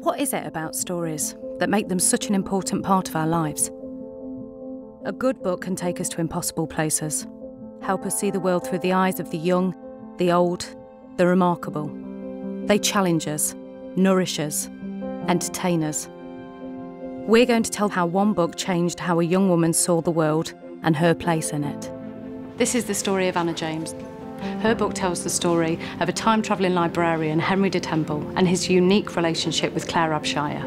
What is it about stories that make them such an important part of our lives? A good book can take us to impossible places, help us see the world through the eyes of the young, the old, the remarkable. They challenge us, nourish us, entertain us. We're going to tell how one book changed how a young woman saw the world and her place in it. This is the story of Anna James. Her book tells the story of a time-travelling librarian, Henry de Temple, and his unique relationship with Claire Abshire.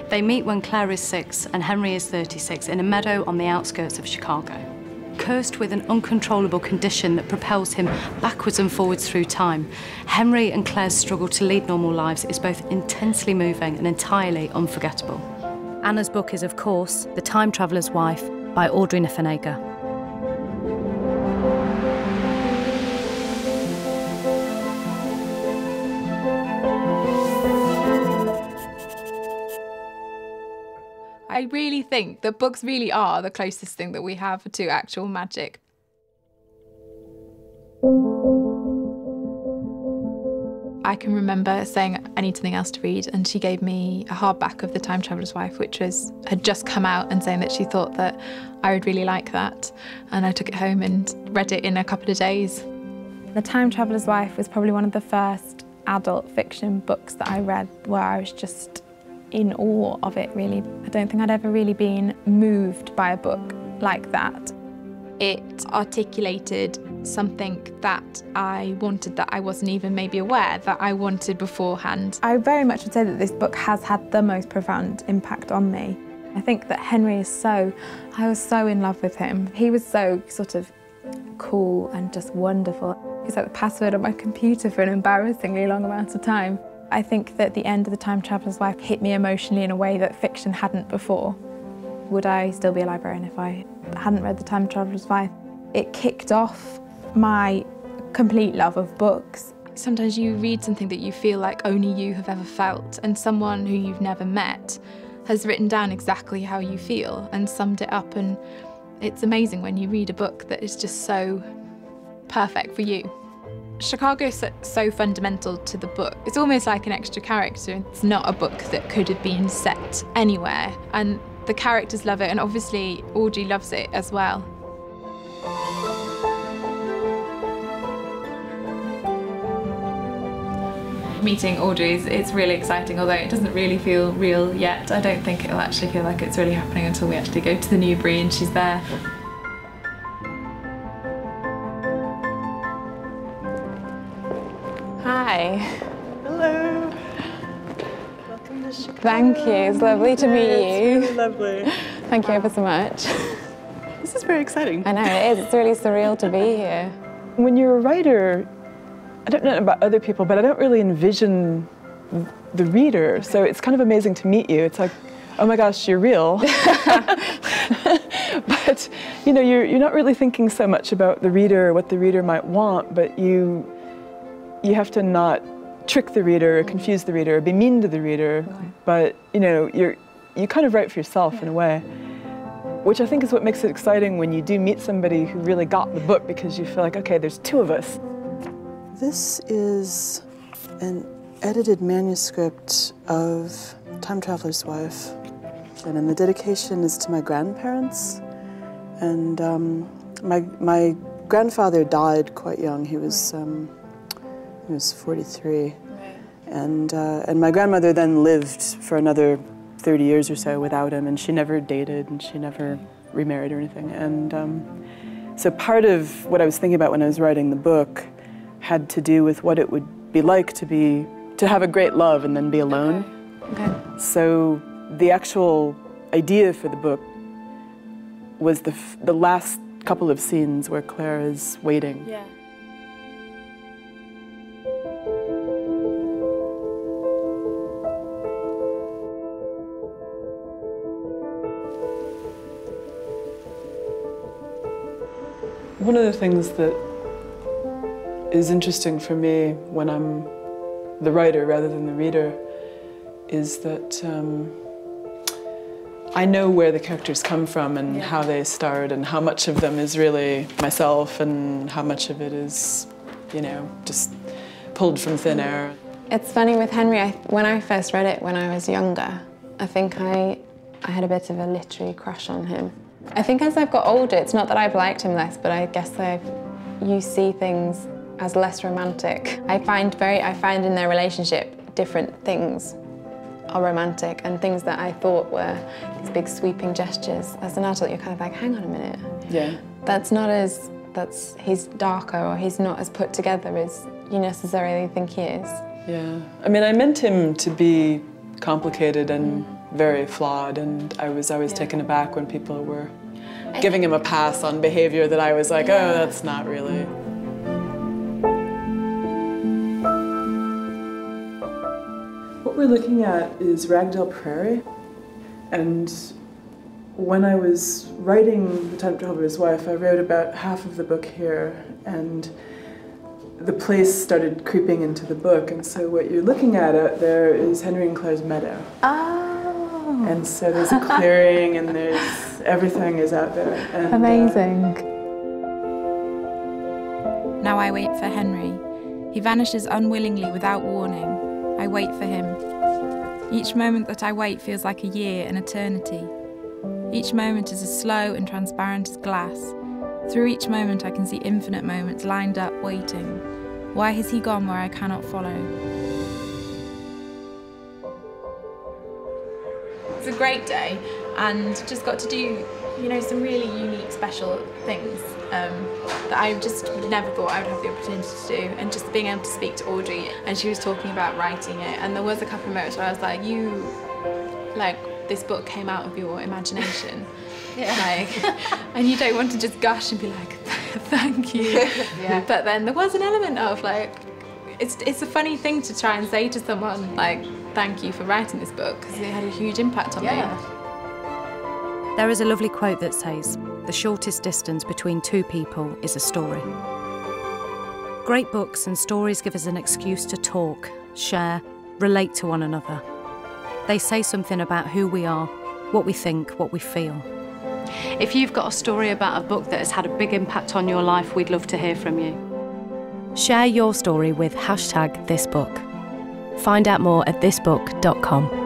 They meet when Claire is 6 and Henry is 36 in a meadow on the outskirts of Chicago. Cursed with an uncontrollable condition that propels him backwards and forwards through time, Henry and Claire's struggle to lead normal lives is both intensely moving and entirely unforgettable. Anna's book is, of course, The Time Traveler's Wife by Audrey Niffenegger. I really think that books really are the closest thing that we have to actual magic. I can remember saying, I need something else to read, and she gave me a hardback of The Time Traveler's Wife, which had just come out, and saying that she thought that I would really like that. And I took it home and read it in a couple of days. The Time Traveler's Wife was probably one of the first adult fiction books that I read where I was just in awe of it, really. I don't think I'd ever really been moved by a book like that. It articulated something that I wanted that I wasn't even maybe aware that I wanted beforehand. I very much would say that this book has had the most profound impact on me. I think that Henry is I was so in love with him. He was so sort of cool and just wonderful. He's like the password on my computer for an embarrassingly long amount of time. I think that the end of The Time Traveler's Wife hit me emotionally in a way that fiction hadn't before. Would I still be a librarian if I hadn't read The Time Traveler's Wife? It kicked off my complete love of books. Sometimes you read something that you feel like only you have ever felt, and someone who you've never met has written down exactly how you feel and summed it up, and it's amazing when you read a book that is just so perfect for you. Chicago is so fundamental to the book. It's almost like an extra character. It's not a book that could have been set anywhere, and the characters love it, and obviously Audrey loves it as well. Meeting Audrey, it's really exciting, although it doesn't really feel real yet. I don't think it'll actually feel like it's really happening until we actually go to the Newbury and she's there. Hi. Hello. Welcome to Chicago. Thank you. It's lovely to meet you. It's really lovely. Thank you ever so much. This is very exciting. I know, it is. It's really surreal to be here. When you're a writer, I don't know about other people, but I don't really envision the reader. Okay. So it's kind of amazing to meet you. It's like, oh my gosh, you're real. But you know, you're not really thinking so much about the reader or what the reader might want, but you have to not trick the reader or confuse the reader or be mean to the reader, but you know, you kind of write for yourself in a way, which I think is what makes it exciting when you do meet somebody who really got the book, because you feel like, okay, there's two of us. This is an edited manuscript of Time Traveler's Wife, and the dedication is to my grandparents. And my grandfather died quite young. He was 43, and my grandmother then lived for another 30 years or so without him, and she never dated and she never remarried or anything. And so part of what I was thinking about when I was writing the book had to do with what it would be like to have a great love and then be alone. Okay. So the actual idea for the book was the last couple of scenes where Claire is waiting. Yeah. One of the things that is interesting for me when I'm the writer rather than the reader is that I know where the characters come from and how they start, and how much of them is really myself and how much of it is, you know, just pulled from thin air. It's funny with Henry, when I first read it when I was younger, I think I had a bit of a literary crush on him. I think as I've got older, it's not that I've liked him less, but I guess you see things as less romantic. I find in their relationship different things are romantic, and things that I thought were these big sweeping gestures. As an adult, you're kind of like, hang on a minute. Yeah. He's darker, or he's not as put together as you necessarily think he is. Yeah. I mean, I meant him to be complicated and very flawed, and I was always taken aback when people were giving him a pass on behavior that I was like, oh, that's not really. What we're looking at is Ragdale Prairie, and when I was writing The Traveler'S Wife, I wrote about half of the book here, and the place started creeping into the book, and so what you're looking at out there is Henry and Claire's meadow. Oh! And so there's a clearing, and everything is out there. And, amazing. Now I wait for Henry. He vanishes unwillingly without warning. I wait for him. Each moment that I wait feels like a year, an eternity. Each moment is as slow and transparent as glass. Through each moment I can see infinite moments lined up, waiting. Why has he gone where I cannot follow? It's a great day, and just got to do, some really unique, special things that I just never thought I would have the opportunity to do. And just being able to speak to Audrey, and she was talking about writing it, and there was a couple of moments where I was like, this book came out of your imagination. Yeah. And you don't want to just gush and be like, thank you. Yeah. But then there was an element of it's a funny thing to try and say to someone, thank you for writing this book, because it had a huge impact on me. There is a lovely quote that says, the shortest distance between two people is a story. Great books and stories give us an excuse to talk, share, relate to one another. They say something about who we are, what we think, what we feel. If you've got a story about a book that has had a big impact on your life, we'd love to hear from you. Share your story with #thisbook. Find out more at thisbook.com.